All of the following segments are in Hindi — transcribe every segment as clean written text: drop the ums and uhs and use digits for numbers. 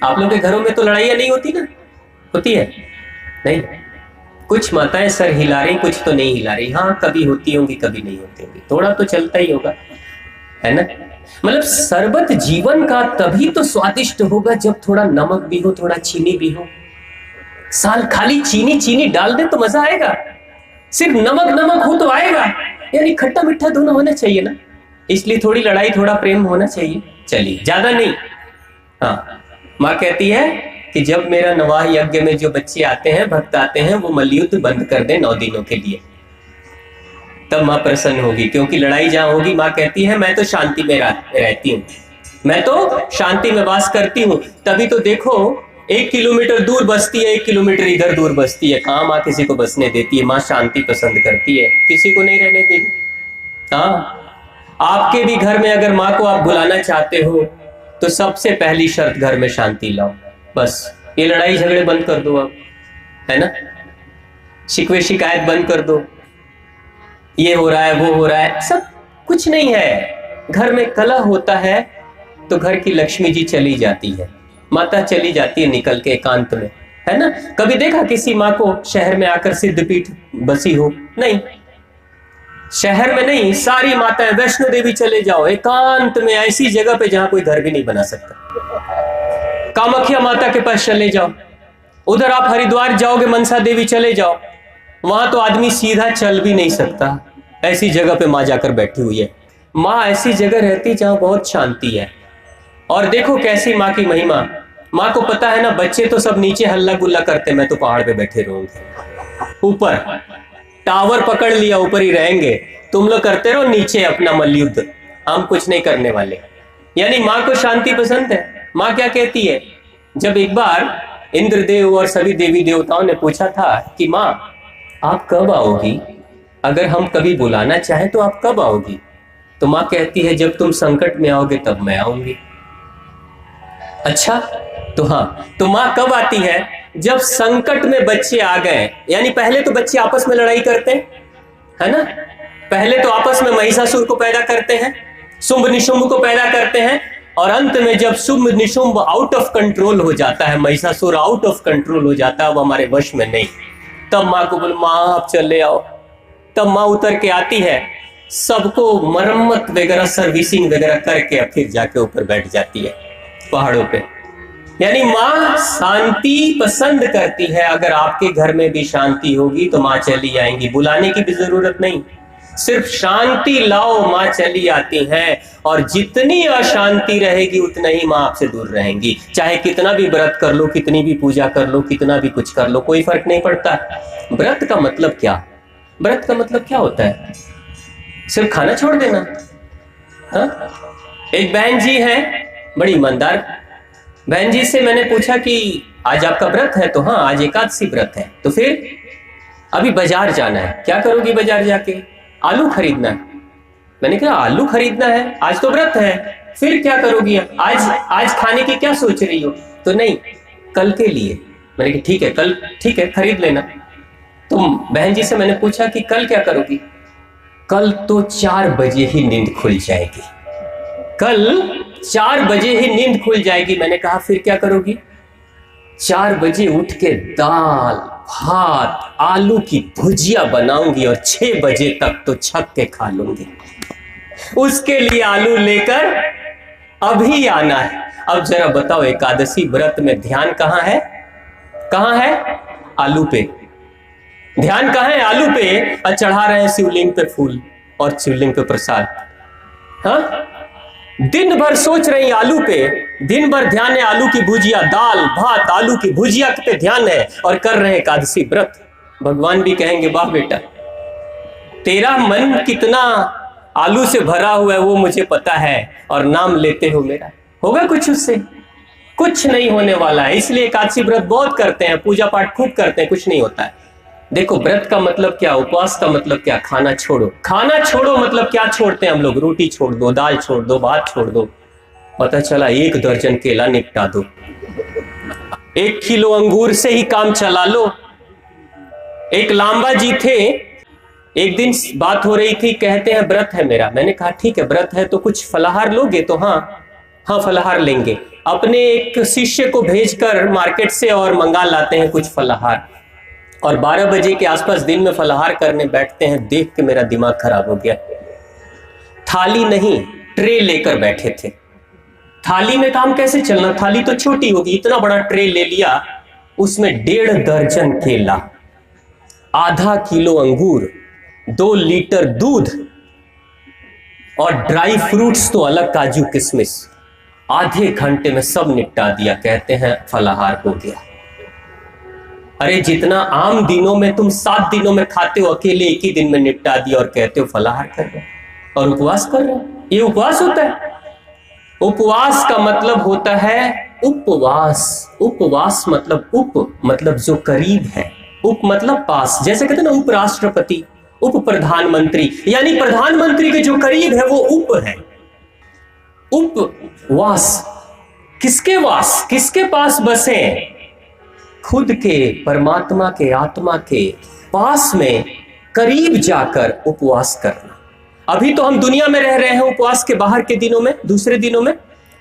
आप लोग के घरों में तो लड़ाइयाँ नहीं होती ना? होती है? नहीं। कुछ माताएं सर हिला रही, कुछ तो नहीं हिला रही। हाँ, कभी होती होंगी, कभी नहीं होती होंगी, थोड़ा तो चलता ही होगा, है ना? मतलब शरबत जीवन का तभी तो स्वादिष्ट होगा जब थोड़ा नमक भी हो, थोड़ा चीनी भी हो। साल खाली चीनी चीनी डाल दे तो मजा आएगा? सिर्फ नमक नमक हो तो आएगा? यानी खट्टा मीठा दोनों होना चाहिए ना। इसलिए थोड़ी लड़ाई, थोड़ा प्रेम होना चाहिए। चलिए, ज्यादा नहीं। हाँ, माँ कहती है कि जब मेरा नवाह यज्ञ में जो बच्चे आते हैं, भक्त आते हैं, वो मल्लयुद्ध बंद कर दे 9 दिनों के लिए, तब माँ प्रसन्न होगी। क्योंकि लड़ाई जहां होगी, माँ कहती है मैं तो शांति में रहती हूँ, मैं तो शांति में वास करती हूँ। तभी तो देखो 1 किलोमीटर दूर बसती है, 1 किलोमीटर इधर दूर बसती है। कहाँ माँ किसी को बसने देती है? माँ शांति पसंद करती है, किसी को नहीं रहने देगी। हाँ, आपके भी घर में अगर माँ को आप बुलाना चाहते हो तो सबसे पहली शर्त घर में शांति लाओ। बस ये लड़ाई झगड़े बंद कर दो अब, है ना? शिकवे शिकायत बंद कर दो, ये हो रहा है वो हो रहा है, सब कुछ नहीं है। घर में कलह होता है तो घर की लक्ष्मी जी चली जाती है, माता चली जाती है निकल के एकांत में, है ना? कभी देखा किसी माँ को शहर में आकर सिद्धपीठ बसी हो? नहीं, शहर में नहीं। सारी माताएं वैष्णो देवी चले जाओ, एकांत में, ऐसी जगह पे जहां कोई घर भी नहीं बना सकता। कामाख्या माता के पास चले जाओ, उधर आप हरिद्वार जाओगे, मनसा देवी चले जाओ, वहां तो आदमी सीधा चल भी नहीं सकता, ऐसी जगह पे माँ जाकर बैठी हुई है। माँ ऐसी जगह रहती जहां बहुत शांति है। और देखो कैसी माँ की महिमा। माँ को पता है ना, बच्चे तो सब नीचे हल्ला गुल्ला करते, मैं तो पहाड़ पे बैठे रहूंगी, ऊपर टावर पकड़ लिया, ऊपर ही रहेंगे, तुम लोग करते रहो नीचे अपना मल्लयुद्ध, हम कुछ नहीं करने वाले। यानी माँ को शांति पसंद है। माँ क्या कहती है? जब एक बार इंद्रदेव और सभी देवी देवताओं ने पूछा था कि माँ आप कब आओगी, अगर हम कभी बुलाना चाहें तो आप कब आओगी? तो माँ कहती है जब तुम संकट में आओगे तब मैं आऊंगी। अच्छा, तो हाँ, तो माँ कब आती है? जब संकट में बच्चे आ गए। यानी पहले तो बच्चे आपस में लड़ाई करते हैं, है ना? पहले तो आपस में महिषासुर को पैदा करते हैं, शुंभ निशुंभ को पैदा करते हैं, और अंत में जब Shumbh Nishumbh out of control हो जाता है, महिषासुर आउट ऑफ कंट्रोल हो जाता है, वो हमारे वश में नहीं, तब माँ को बोल माँ आप चले आओ। तब माँ उतर के आती है, सबको मरम्मत वगैरह सर्विसिंग वगैरह करके फिर जाके ऊपर बैठ जाती है पहाड़ों पे। यानी माँ शांति पसंद करती है। अगर आपके घर में भी शांति होगी तो माँ चली आएंगी, बुलाने की भी जरूरत नहीं, सिर्फ शांति लाओ, माँ चली आती हैं। और जितनी अशांति रहेगी उतना ही माँ आपसे दूर रहेंगी। चाहे कितना भी व्रत कर लो, कितनी भी पूजा कर लो, कितना भी कुछ कर लो, कोई फर्क नहीं पड़ता। व्रत का मतलब क्या? व्रत का मतलब क्या होता है? सिर्फ खाना छोड़ देना? हाँ? एक बहन जी है, बड़ी ईमानदार बहन जी से मैंने पूछा कि आज आपका व्रत है? तो हाँ, आज एकादशी व्रत है। तो फिर अभी बाजार जाना है, क्या करोगी बाजार जाके? आलू खरीदना है। मैंने कहा आलू खरीदना है, आज तो व्रत है, फिर क्या करोगी? आज खाने की क्या सोच रही हो? तो नहीं, कल के लिए। मैंने कहा ठीक है, कल ठीक है, खरीद लेना। तो बहन जी से मैंने पूछा कि कल क्या करोगी? कल तो 4 बजे ही नींद खुल जाएगी, कल 4 बजे ही नींद खुल जाएगी। मैंने कहा फिर क्या करोगी? 4 बजे उठ के दाल भात आलू की भुजिया बनाऊंगी और 6 बजे तक तो छक के खा लूंगी। उसके लिए आलू लेकर अभी आना है। अब जरा बताओ, एकादशी व्रत में ध्यान कहां है? कहां है? आलू पे। ध्यान कहां है? आलू पे। और चढ़ा रहे हैं शिवलिंग पे फूल और शिवलिंग पे प्रसाद। हाँ, दिन भर सोच रही आलू पे, दिन भर ध्यान है आलू की भुजिया, दाल भात आलू की भुजिया पे ध्यान है, और कर रहे हैं एकादशी व्रत। भगवान भी कहेंगे वाह बेटा, तेरा मन कितना आलू से भरा हुआ है वो मुझे पता है, और नाम लेते हो मेरा। होगा कुछ उससे? कुछ नहीं होने वाला है। इसलिए एकादशी व्रत बहुत करते हैं, पूजा पाठ खूब करते हैं, कुछ नहीं होता है। देखो, व्रत का मतलब क्या, उपवास का मतलब क्या? खाना छोड़ो। खाना छोड़ो मतलब क्या छोड़ते हैं हम लोग? रोटी छोड़ दो, दाल छोड़ दो, भात छोड़ दो। पता चला 1 दर्जन केला निपटा दो, 1 किलो अंगूर से ही काम चला लो। एक लांबा जी थे, एक दिन बात हो रही थी, कहते हैं व्रत है मेरा। मैंने कहा ठीक है, व्रत है तो कुछ फलाहार लोगे? तो हाँ फलाहार लेंगे। अपने एक शिष्य को भेजकर मार्केट से और मंगा लाते हैं कुछ फलाहार, और 12 बजे के आसपास दिन में फलाहार करने बैठते हैं। देख के मेरा दिमाग खराब हो गया। थाली नहीं, ट्रे लेकर बैठे थे। थाली में काम कैसे चलना, थाली तो छोटी होगी, इतना बड़ा ट्रे ले लिया, उसमें 1.5 दर्जन केला, आधा किलो अंगूर, 2 लीटर दूध और ड्राई फ्रूट्स तो अलग, काजू किशमिश, आधे घंटे में सब निपटा दिया। कहते हैं फलाहार हो गया। अरे जितना आम दिनों में तुम 7 दिनों में खाते हो, अकेले एक ही दिन में निपटा दिया और कहते हो फलाहार कर रहे हो और उपवास कर रहे हो। ये उपवास होता है? उपवास का मतलब होता है उपवास। उपवास मतलब उप मतलब जो करीब है, उप मतलब पास। जैसे कहते हैं ना उपराष्ट्रपति, उप प्रधानमंत्री, यानी प्रधानमंत्री के जो करीब है वो उप है। उपवास किसके वास, किसके पास बसे? खुद के, परमात्मा के, आत्मा के पास में करीब जाकर उपवास करना। अभी तो हम दुनिया में रह रहे हैं, उपवास के बाहर के दिनों में, दूसरे दिनों में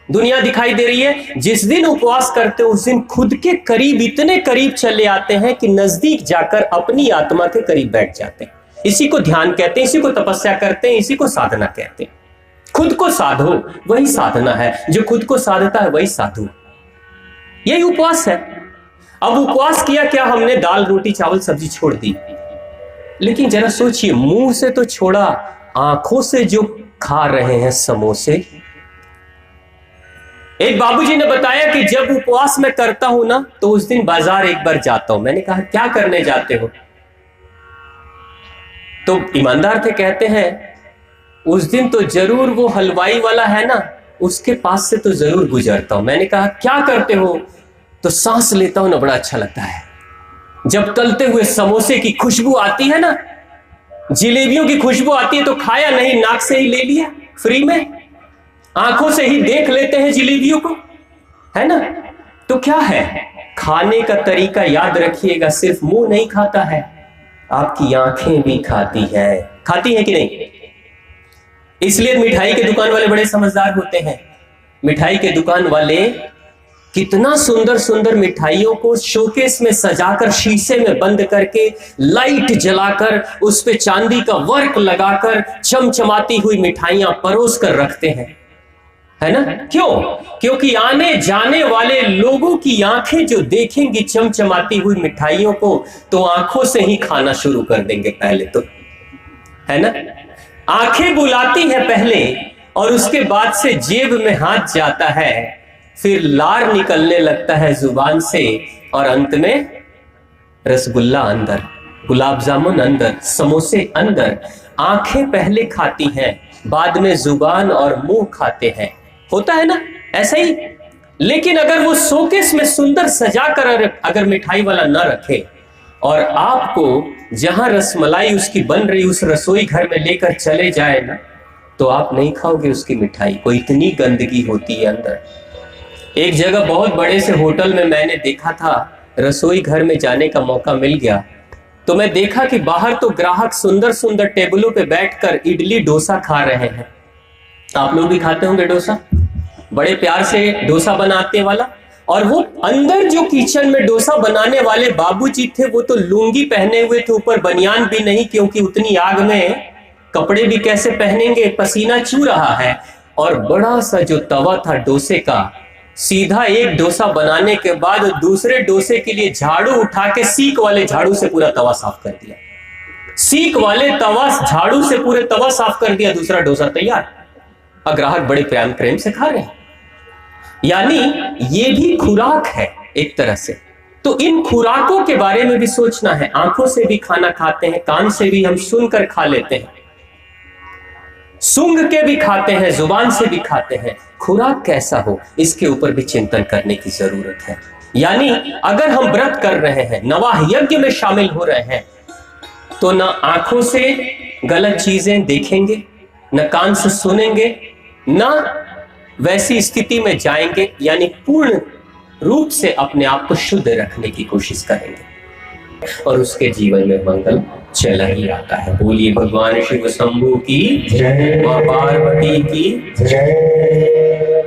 दुनिया दिखाई दे रही है। जिस दिन उपवास करते हो उस दिन खुद के करीब, इतने करीब चले आते हैं कि नजदीक जाकर अपनी आत्मा के करीब बैठ जाते हैं। इसी को ध्यान कहते हैं, इसी को तपस्या कहते हैं, इसी को साधना कहते हैं। खुद को साधो, वही साधना है। जो खुद को साधता है वही साधु, यही उपवास है। अब उपवास किया क्या हमने? दाल रोटी चावल सब्जी छोड़ दी। लेकिन जरा सोचिए, मुंह से तो छोड़ा, आंखों से जो खा रहे हैं समोसे। एक बाबूजी ने बताया कि जब उपवास में करता हूं ना तो उस दिन बाजार एक बार जाता हूं। मैंने कहा क्या करने जाते हो? तो ईमानदार थे, कहते हैं उस दिन तो जरूर वो हलवाई वाला है ना, उसके पास से तो जरूर गुजरता हूं। मैंने कहा क्या करते हो? तो सांस लेता हूं ना, बड़ा अच्छा लगता है। जब तलते हुए समोसे की खुशबू आती है ना, जिलेबियों की खुशबू आती है, तो खाया नहीं, नाक से ही ले लिया फ्री में, आंखों से ही देख लेते हैं जिलेबियों को, है ना। तो क्या है, खाने का तरीका याद रखिएगा, सिर्फ मुंह नहीं खाता है, आपकी आंखें भी खाती है। खाती है कि नहीं? इसलिए मिठाई के दुकान वाले बड़े समझदार होते हैं। मिठाई के दुकान वाले कितना सुंदर सुंदर मिठाइयों को शोकेस में सजाकर, शीशे में बंद करके, लाइट जलाकर, उस पे चांदी का वर्क लगाकर चमचमाती हुई मिठाइयां परोस कर रखते हैं, है ना। क्यों? क्योंकि आने जाने वाले लोगों की आंखें जो देखेंगी चमचमाती हुई मिठाइयों को, तो आंखों से ही खाना शुरू कर देंगे पहले तो, है ना। आंखें बुलाती है पहले और उसके बाद से जेब में हाथ जाता है, फिर लार निकलने लगता है जुबान से, और अंत में रसगुल्ला अंदर, गुलाब जामुन अंदर, समोसे अंदर। आंखें पहले खाती हैं, बाद में जुबान और मुंह खाते हैं। होता है ना ऐसा ही। लेकिन अगर वो शोकेस में सुंदर सजाकर अगर मिठाई वाला ना रखे और आपको जहां रसमलाई उसकी बन रही उस रसोई घर में लेकर चले जाए ना, तो आप नहीं खाओगे उसकी मिठाई को, इतनी गंदगी होती है अंदर। एक जगह बहुत बड़े से होटल में मैंने देखा था, रसोई घर में जाने का मौका मिल गया, तो मैं देखा कि बाहर तो ग्राहक सुंदर सुंदर टेबलों पे बैठकर इडली डोसा खा रहे हैं। आप लोग भी खाते होंगे डोसा, बड़े प्यार से डोसा बनाते वाला। और वो अंदर जो किचन में डोसा बनाने वाले बाबूजी थे, वो तो लुंगी पहने हुए थे, ऊपर बनियान भी नहीं, क्योंकि उतनी आग में कपड़े भी कैसे पहनेंगे, पसीना चू रहा है। और बड़ा सा जो तवा था डोसे का, सीधा एक डोसा बनाने के बाद दूसरे डोसे के लिए झाड़ू उठा के सीक वाले झाड़ू से पूरा तवा साफ कर दिया। सीक वाले तवा झाड़ू से पूरे तवा साफ कर दिया, दूसरा डोसा तैयार। और ग्राहक बड़े प्रेम से खा रहे हैं। यानी ये भी खुराक है एक तरह से। तो इन खुराकों के बारे में भी सोचना है। आंखों से भी खाना खाते हैं, कान से भी हम सुनकर खा लेते हैं, सूंघ के भी खाते हैं, जुबान से भी खाते हैं। खुराक कैसा हो, इसके ऊपर भी चिंतन करने की जरूरत है। यानी अगर हम व्रत कर रहे हैं, नवाह यज्ञ में शामिल हो रहे हैं, तो न आंखों से गलत चीजें देखेंगे, न कान से सुनेंगे, न वैसी स्थिति में जाएंगे, यानी पूर्ण रूप से अपने आप को शुद्ध रखने की कोशिश करेंगे और उसके जीवन में मंगल चला ही आता है। बोलिए भगवान शिव शंभू की जय, मां पार्वती की जय।